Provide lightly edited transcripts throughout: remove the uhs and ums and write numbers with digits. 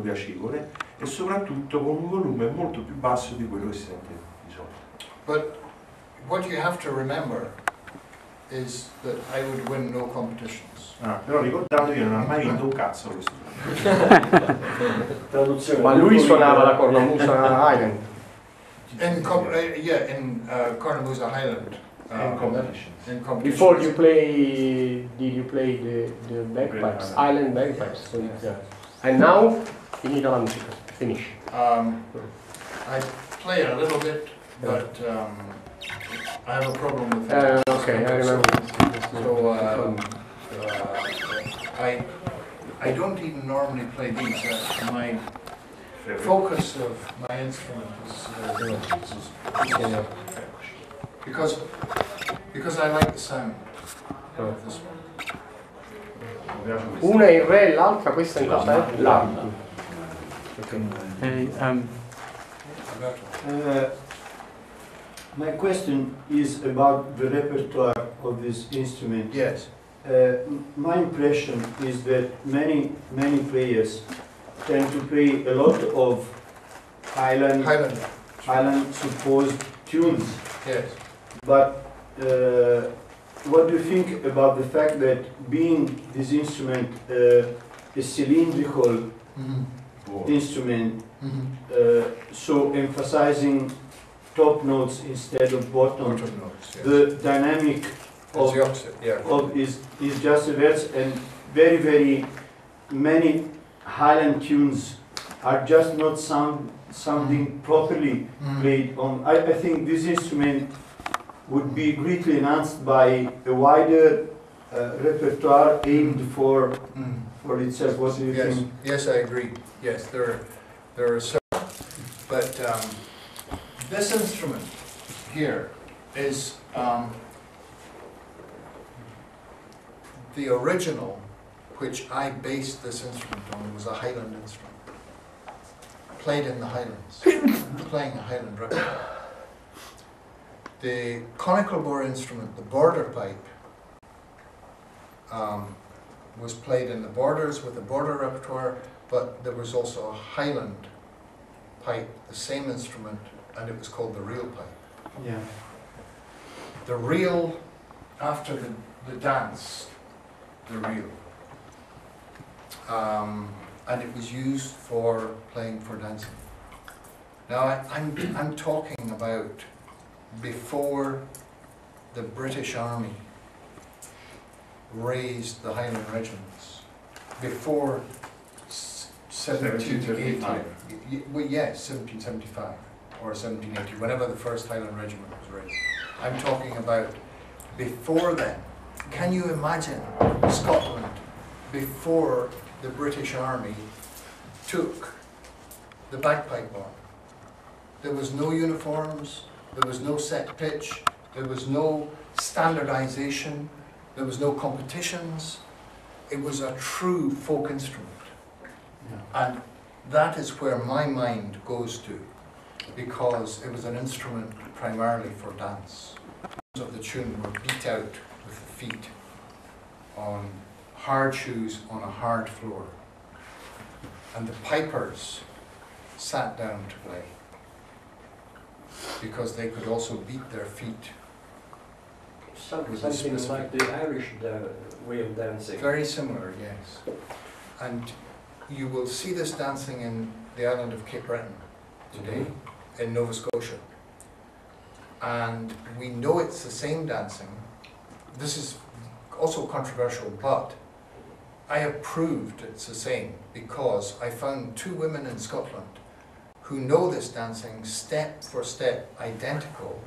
piacevole e soprattutto con un volume molto più basso di quello che si sente di solito. But what you have to remember is that I would win no competitions. Però ricordatevi che non ha mai vinto un cazzo questo. Traduzione. Ma lui suonava la cornamusa Island. In Cornamusa Highland. In competitions. In competitions. Before you play, did you play the bagpipes, island bagpipes? So and now, finita la musica, finish. I play a little bit, but I have a problem with it. Okay, I remember. So I don't even normally play these. My focus of my instrument is because I like the sound of this one. Una in re e l'altra, questa in cosa è? La. My question is about the repertoire of this instrument. Yes. My impression is that many players tend to play a lot of Highland supposed tunes. Yes. But what do you think about the fact that being this instrument a cylindrical instrument, so emphasizing top notes instead of bottom notes, yes. The dynamic of the opposite, yeah. is just reverse, and very many Highland tunes are just not sounding properly played on. I think this instrument would be greatly enhanced by a wider repertoire aimed for itself. What do you think? Yes, I agree. Yes, there are several. But this instrument here is the original, which I based this instrument on, was a Highland instrument. Played in the Highlands, playing a Highland record. The conical bore instrument, the border pipe, was played in the borders with a border repertoire, but there was also a Highland pipe, the same instrument, and it was called the reel pipe. Yeah. The reel, after the dance, the reel. And it was used for playing for dancing. Now I'm talking about before the British Army raised the Highland regiments, before 1780. Well, yes, 1775 or 1780, whenever the first Highland regiment was raised. I'm talking about before then. Can you imagine Scotland before the British Army took the bagpipe on? There was no uniforms, there was no set pitch, there was no standardization, there was no competitions. It was a true folk instrument. Yeah. And that is where my mind goes to, because it was an instrument primarily for dance. Of the tune were beat out with the feet on hard shoes on a hard floor. And the pipers sat down to play because they could also beat their feet. Something like the Irish way of dancing. Very similar, yes. And you will see this dancing in the island of Cape Breton today, in Nova Scotia. And we know it's the same dancing. This is also controversial, but I have proved it's the same because I found two women in Scotland who know this dancing step for step identical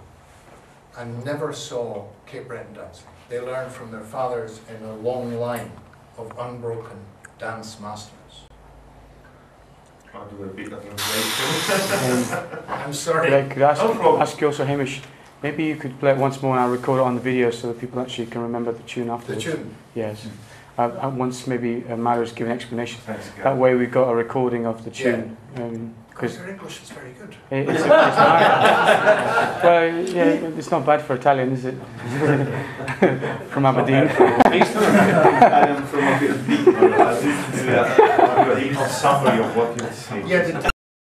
and never saw Cape Breton dancing. They learned from their fathers in a long line of unbroken dance masters. I'll do a bit of translation. I'm sorry. Could I ask you also, Hamish, maybe you could play it once more and I'll record it on the video so that people actually can remember the tune afterwards. The tune? Yes. Once maybe Mara's given an explanation. Thanks, that way we've got a recording of the tune. Because your English is very good. It's well, yeah, it's not bad for Italian, is it? From Aberdeen. I am from Aberdeen. At least a summary of what you're saying. Yeah,